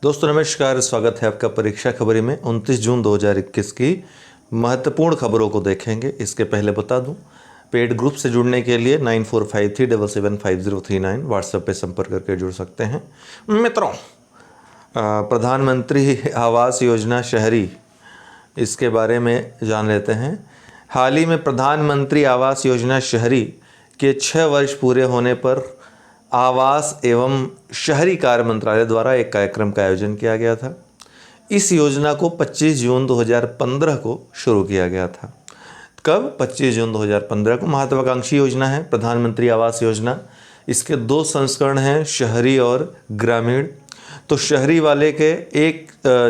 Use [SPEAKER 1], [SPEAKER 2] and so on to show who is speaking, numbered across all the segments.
[SPEAKER 1] दोस्तों नमस्कार, स्वागत है आपका परीक्षा खबरी में। 29 जून 2021 की महत्वपूर्ण खबरों को देखेंगे। इसके पहले बता दूं, पेड ग्रुप से जुड़ने के लिए 9453775039 व्हाट्सएप पे संपर्क करके जुड़ सकते हैं। मित्रों, प्रधानमंत्री आवास योजना शहरी, इसके बारे में जान लेते हैं। हाल ही में प्रधानमंत्री आवास योजना शहरी के 6 वर्ष पूरे होने पर आवास एवं शहरी कार्य मंत्रालय द्वारा एक कार्यक्रम का आयोजन किया गया था। इस योजना को 25 जून 2015 को शुरू किया गया था। कब? 25 जून 2015 को। महत्वाकांक्षी योजना है प्रधानमंत्री आवास योजना। इसके 2 संस्करण हैं, शहरी और ग्रामीण। तो शहरी वाले के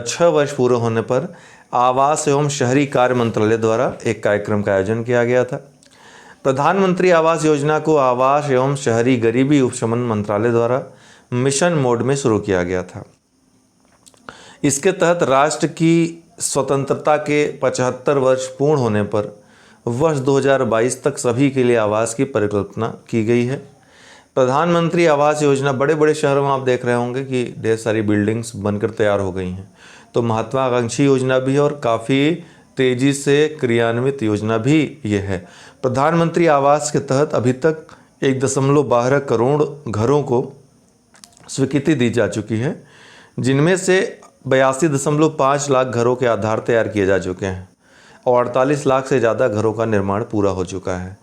[SPEAKER 1] 6 वर्ष पूरे होने पर आवास एवं शहरी कार्य मंत्रालय द्वारा एक कार्यक्रम का आयोजन किया गया था। प्रधानमंत्री आवास योजना को आवास एवं शहरी गरीबी उपशमन मंत्रालय द्वारा मिशन मोड में शुरू किया गया था। इसके तहत राष्ट्र की स्वतंत्रता के 75 वर्ष पूर्ण होने पर वर्ष 2022 तक सभी के लिए आवास की परिकल्पना की गई है। प्रधानमंत्री आवास योजना बड़े बड़े शहरों में आप देख रहे होंगे कि ढेर सारी बिल्डिंग्स बनकर तैयार हो गई हैं। तो महत्वाकांक्षी योजना भी है और काफ़ी तेज़ी से क्रियान्वित योजना भी ये है। प्रधानमंत्री आवास के तहत अभी तक 1.12 करोड़ घरों को स्वीकृति दी जा चुकी है, जिनमें से 82.5 लाख घरों के आधार तैयार किए जा चुके हैं और 48 लाख से ज़्यादा घरों का निर्माण पूरा हो चुका है।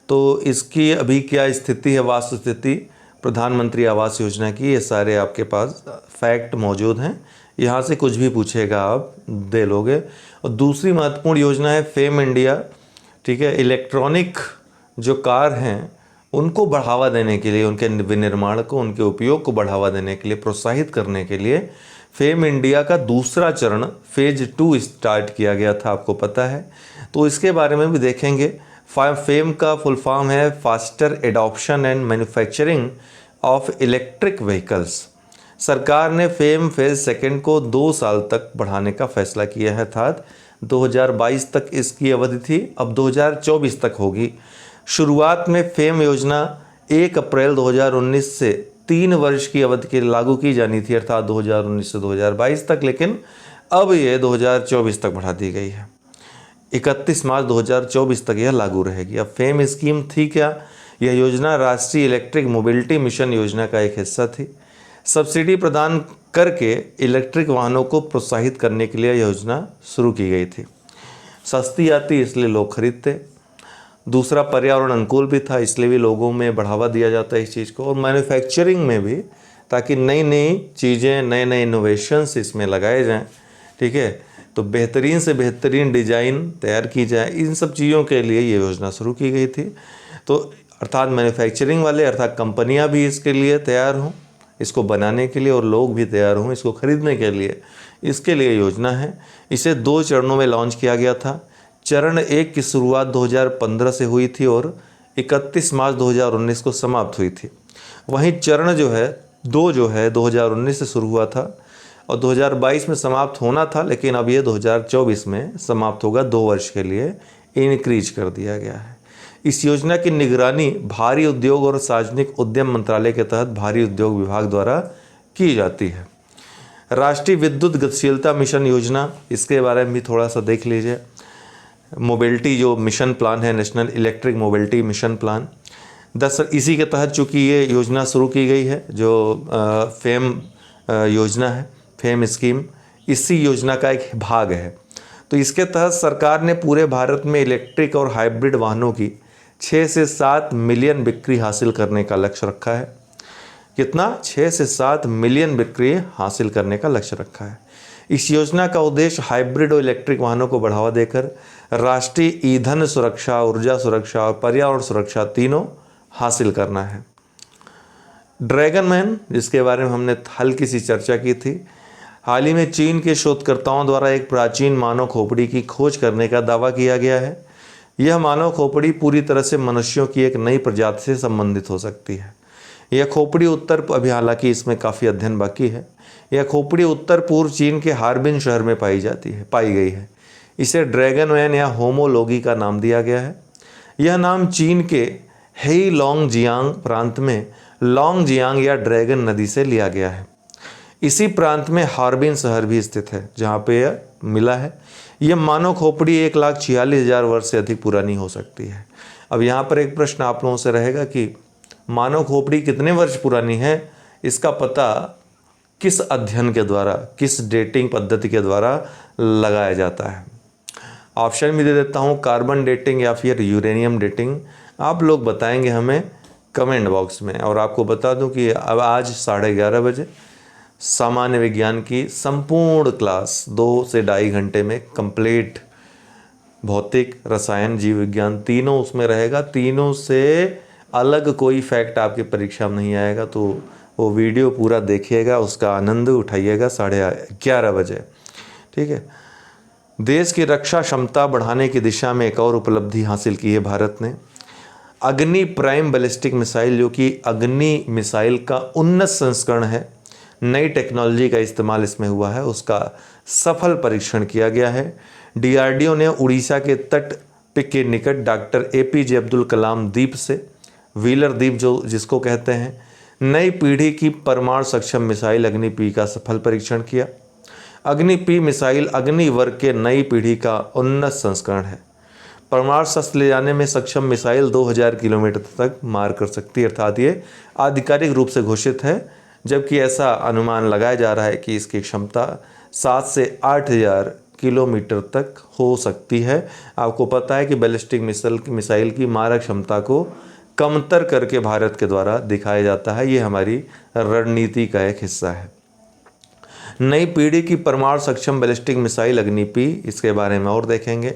[SPEAKER 1] तो इसकी अभी क्या स्थिति है, वास्तु स्थिति प्रधानमंत्री आवास योजना की, ये सारे आपके पास फैक्ट मौजूद हैं। यहाँ से कुछ भी पूछेगा आप दे लोगे। और दूसरी महत्वपूर्ण योजना है फेम इंडिया। ठीक है, इलेक्ट्रॉनिक जो कार हैं उनको बढ़ावा देने के लिए, उनके विनिर्माण को, उनके उपयोग को बढ़ावा देने के लिए, प्रोत्साहित करने के लिए फेम इंडिया का दूसरा चरण फेज 2 स्टार्ट किया गया था, आपको पता है। तो इसके बारे में भी देखेंगे। फेम का फुल फॉर्म है faster adoption and manufacturing of electric vehicles. सरकार ने फेम फेज 2 को 2 साल तक बढ़ाने का फैसला किया है, अर्थात 2022 तक इसकी अवधि थी, अब 2024 तक होगी। शुरुआत में फेम योजना 1 अप्रैल 2019 से 3 वर्ष की अवधि के लागू की जानी थी, अर्थात 2019 से 2022 तक, लेकिन अब ये 2024 तक बढ़ा दी गई है। 31 मार्च 2024 तक यह लागू रहेगी। अब फेम स्कीम थी क्या? यह योजना राष्ट्रीय इलेक्ट्रिक मोबिलिटी मिशन योजना का एक हिस्सा थी। सब्सिडी प्रदान करके इलेक्ट्रिक वाहनों को प्रोत्साहित करने के लिए योजना शुरू की गई थी। सस्ती आती इसलिए लोग खरीदते। दूसरा, पर्यावरण अनुकूल भी था, इसलिए भी लोगों में बढ़ावा दिया जाता है इस चीज़ को। और मैन्युफैक्चरिंग में भी, ताकि नई नई चीज़ें, नए नए इनोवेशंस इसमें लगाए जाएं। ठीक है, तो बेहतरीन से बेहतरीन डिज़ाइन तैयार की जाए, इन सब चीज़ों के लिए ये योजना शुरू की गई थी। तो अर्थात मैन्युफैक्चरिंग वाले, अर्थात कंपनियाँ भी इसके लिए तैयार हों, इसको बनाने के लिए, और लोग भी तैयार हों इसको खरीदने के लिए। इसके लिए योजना है। इसे 2 चरणों में लॉन्च किया गया था। चरण 1 की शुरुआत 2015 से हुई थी और 31 मार्च 2019 को समाप्त हुई थी। वहीं चरण 2 जो है 2019 से शुरू हुआ था और 2022 में समाप्त होना था, लेकिन अब ये 2024 में समाप्त होगा। 2 वर्ष के लिए इंक्रीज कर दिया गया है। इस योजना की निगरानी भारी उद्योग और सार्वजनिक उद्यम मंत्रालय के तहत भारी उद्योग विभाग द्वारा की जाती है। राष्ट्रीय विद्युत गतिशीलता मिशन योजना, इसके बारे में भी थोड़ा सा देख लीजिए। मोबिलिटी जो मिशन प्लान है, national electric mobility mission plan, इसी के तहत चूँकि ये योजना शुरू की गई है, जो फेम योजना है, फेम स्कीम इसी योजना का एक भाग है। तो इसके तहत सरकार ने पूरे भारत में इलेक्ट्रिक और हाइब्रिड वाहनों की 6 से 7 मिलियन बिक्री हासिल करने का लक्ष्य रखा है। कितना? 6 से 7 मिलियन बिक्री हासिल करने का लक्ष्य रखा है। इस योजना का उद्देश्य हाइब्रिड और इलेक्ट्रिक वाहनों को बढ़ावा देकर राष्ट्रीय ईंधन सुरक्षा, ऊर्जा सुरक्षा और पर्यावरण सुरक्षा तीनों हासिल करना है। ड्रैगन मैन, जिसके बारे में हमने हल्की सी चर्चा की थी, हाल ही में चीन के शोधकर्ताओं द्वारा एक प्राचीन मानव खोपड़ी की खोज करने का दावा किया गया है। यह मानव खोपड़ी पूरी तरह से मनुष्यों की एक नई प्रजाति से संबंधित हो सकती है। यह खोपड़ी अभी हालांकि इसमें काफ़ी अध्ययन बाकी है। यह खोपड़ी उत्तर पूर्व चीन के हार्बिन शहर में पाई गई है। इसे ड्रैगन मैन या होमोलोगी का नाम दिया गया है। यह नाम चीन के हेई लॉन्गजियांग प्रांत में लॉन्गजियांग या ड्रैगन नदी से लिया गया है। इसी प्रांत में हार्बिन शहर भी स्थित है जहाँ पे यह मिला है। यह मानव खोपड़ी 1,46,000 वर्ष से अधिक पुरानी हो सकती है। अब यहाँ पर एक प्रश्न आप लोगों से रहेगा कि मानव खोपड़ी कितने वर्ष पुरानी है, इसका पता किस अध्ययन के द्वारा, किस डेटिंग पद्धति के द्वारा लगाया जाता है। ऑप्शन भी दे देता हूँ, कार्बन डेटिंग या फिर यूरेनियम डेटिंग। आप लोग बताएंगे हमें कमेंट बॉक्स में। और आपको बता दूं कि अब आज 11:30 बजे सामान्य विज्ञान की संपूर्ण क्लास 2 से 2.5 घंटे में कंप्लीट, भौतिक, रसायन, जीव विज्ञान तीनों उसमें रहेगा। तीनों से अलग कोई फैक्ट आपकी परीक्षा में नहीं आएगा, तो वो वीडियो पूरा देखिएगा, उसका आनंद उठाइएगा 11:30 बजे। ठीक है। देश की रक्षा क्षमता बढ़ाने की दिशा में एक और उपलब्धि हासिल की है भारत ने। अग्नि प्राइम बैलिस्टिक मिसाइल, जो कि अग्नि मिसाइल का उन्नत संस्करण है, नई टेक्नोलॉजी का इस्तेमाल इसमें हुआ है, उसका सफल परीक्षण किया गया है। डीआरडीओ ने उड़ीसा के तट के निकट डॉक्टर एपीजे अब्दुल कलाम द्वीप से, व्हीलर द्वीप जो जिसको कहते हैं, नई पीढ़ी की परमाणु सक्षम मिसाइल अग्नि पी का सफल परीक्षण किया। अग्नि पी मिसाइल अग्नि वर्ग के नई पीढ़ी का उन्नत संस्करण है। परमाणु शस्त्र ले जाने में सक्षम मिसाइल 2000 किलोमीटर तक मार कर सकती है, अर्थात ये आधिकारिक रूप से घोषित है, जबकि ऐसा अनुमान लगाया जा रहा है कि इसकी क्षमता 7 से 8000 किलोमीटर तक हो सकती है। आपको पता है कि बैलिस्टिक मिसाइल की मारक क्षमता को कमतर करके भारत के द्वारा दिखाया जाता है। ये हमारी रणनीति का एक हिस्सा है। नई पीढ़ी की परमाणु सक्षम बैलिस्टिक मिसाइल अग्नि पी, इसके बारे में और देखेंगे।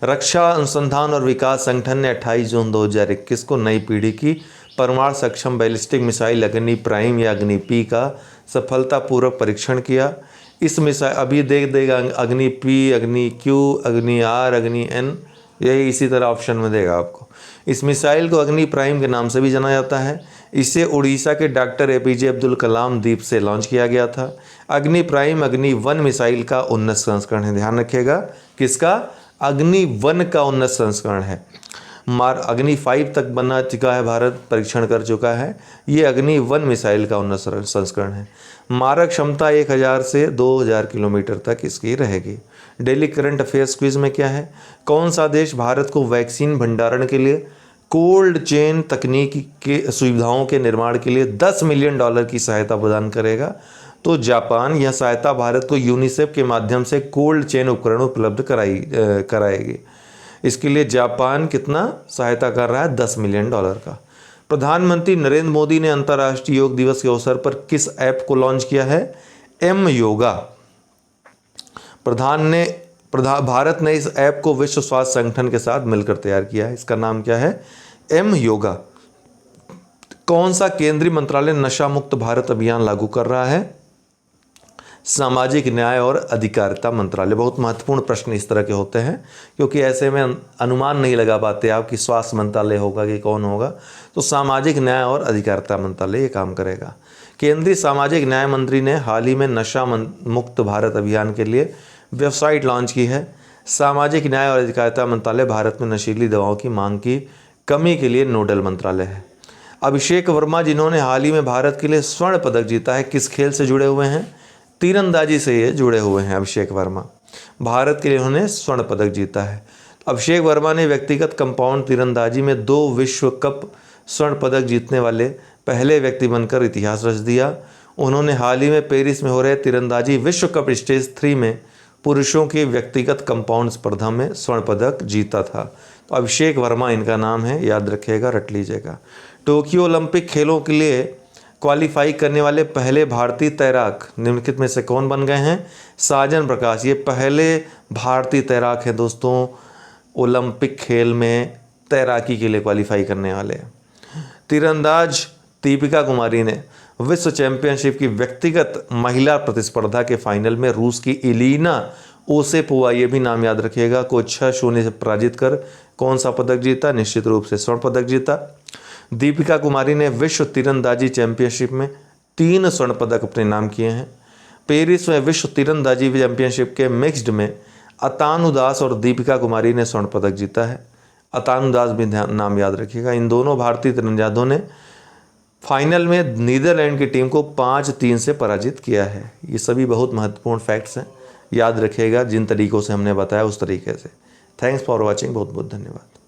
[SPEAKER 1] रक्षा अनुसंधान और विकास संगठन ने 28 जून 2021 को नई पीढ़ी की परमाणु सक्षम बैलिस्टिक मिसाइल अग्नि प्राइम या अग्नि पी का सफलतापूर्वक परीक्षण किया। इस मिसाइल अभी देख देगा अग्नि पी, अग्नि क्यू, अग्नि आर, अग्नि एन, यही इसी तरह ऑप्शन में देगा आपको। इस मिसाइल को अग्नि प्राइम के नाम से भी जाना जाता है। इसे उड़ीसा के डॉक्टर एपीजे अब्दुल कलाम द्वीप से लॉन्च किया गया था। अग्नि प्राइम अग्नि 1 मिसाइल का उन्नत संस्करण है। ध्यान रखिएगा, किसका? अग्नि 1 का उन्नत संस्करण है। अग्नि 5 तक बना चुका है, भारत परीक्षण कर चुका है। ये अग्नि 1 मिसाइल का उन्नत संस्करण है। मारक क्षमता 1000 से 2000 किलोमीटर तक इसकी रहेगी। डेली करंट अफेयर्स क्विज में क्या है? कौन सा देश भारत को वैक्सीन भंडारण के लिए कोल्ड चेन तकनीक के सुविधाओं के निर्माण के लिए $10 मिलियन की सहायता प्रदान करेगा? तो जापान। यह सहायता भारत को यूनिसेफ के माध्यम से कोल्ड चेन उपकरण उपलब्ध कराएगी। इसके लिए जापान कितना सहायता कर रहा है? $10 मिलियन का। प्रधानमंत्री नरेंद्र मोदी ने अंतर्राष्ट्रीय योग दिवस के अवसर पर किस ऐप को लॉन्च किया है? एम योगा। भारत ने इस ऐप को विश्व स्वास्थ्य संगठन के साथ मिलकर तैयार किया है। इसका नाम क्या है? एम योगा। कौन सा केंद्रीय मंत्रालय नशा मुक्त भारत अभियान लागू कर रहा है? सामाजिक न्याय और अधिकारिता मंत्रालय। बहुत महत्वपूर्ण प्रश्न इस तरह के होते हैं, क्योंकि ऐसे में अनुमान नहीं लगा पाते आप कि स्वास्थ्य मंत्रालय होगा कि कौन होगा। तो सामाजिक न्याय और अधिकारिता मंत्रालय ये काम करेगा। केंद्रीय सामाजिक न्याय मंत्री ने हाल ही में नशा मुक्त भारत अभियान के लिए वेबसाइट लॉन्च की है। सामाजिक न्याय और अधिकारिता मंत्रालय भारत में नशीली दवाओं की मांग की कमी के लिए नोडल मंत्रालय है। अभिषेक वर्मा, जिन्होंने हाल ही में भारत के लिए स्वर्ण पदक जीता है, किस खेल से जुड़े हुए हैं? तीरंदाजी से ये जुड़े हुए हैं। अभिषेक वर्मा, भारत के लिए उन्होंने स्वर्ण पदक जीता है। अभिषेक वर्मा ने व्यक्तिगत कंपाउंड तीरंदाजी में 2 विश्व कप स्वर्ण पदक जीतने वाले पहले व्यक्ति बनकर इतिहास रच दिया। उन्होंने हाल ही में पेरिस में हो रहे तीरंदाजी विश्व कप स्टेज 3 में पुरुषों की व्यक्तिगत कंपाउंड स्पर्धा में स्वर्ण पदक जीता था। तो अभिषेक वर्मा इनका नाम है, याद रखिएगा, रट लीजिएगा। टोक्यो ओलंपिक खेलों के लिए क्वालिफाई करने वाले पहले भारतीय तैराक निम्नलिखित में से कौन बन गए हैं? साजन प्रकाश। ये पहले भारतीय तैराक हैं दोस्तों, ओलंपिक खेल में तैराकी के लिए क्वालिफाई करने वाले। तीरंदाज दीपिका कुमारी ने विश्व चैंपियनशिप की व्यक्तिगत महिला प्रतिस्पर्धा के फाइनल में रूस की इलीना ओसेपोवा, ये भी नाम याद रखिएगा, को 6-0 से पराजित कर कौन सा पदक जीता? निश्चित रूप से स्वर्ण पदक जीता। दीपिका कुमारी ने विश्व तीरंदाजी चैंपियनशिप में 3 स्वर्ण पदक अपने नाम किए हैं। पेरिस में विश्व तीरंदाजी चैंपियनशिप के मिक्स्ड में अतानु दास और दीपिका कुमारी ने स्वर्ण पदक जीता है। अतानु दास भी नाम याद रखिएगा। इन दोनों भारतीय तीरंदाजों ने फाइनल में नीदरलैंड की टीम को 5-3 से पराजित किया है। ये सभी बहुत महत्वपूर्ण फैक्ट्स हैं, याद रखिएगा जिन तरीक़ों से हमने बताया उस तरीके से। थैंक्स फॉर वॉचिंग, बहुत बहुत धन्यवाद।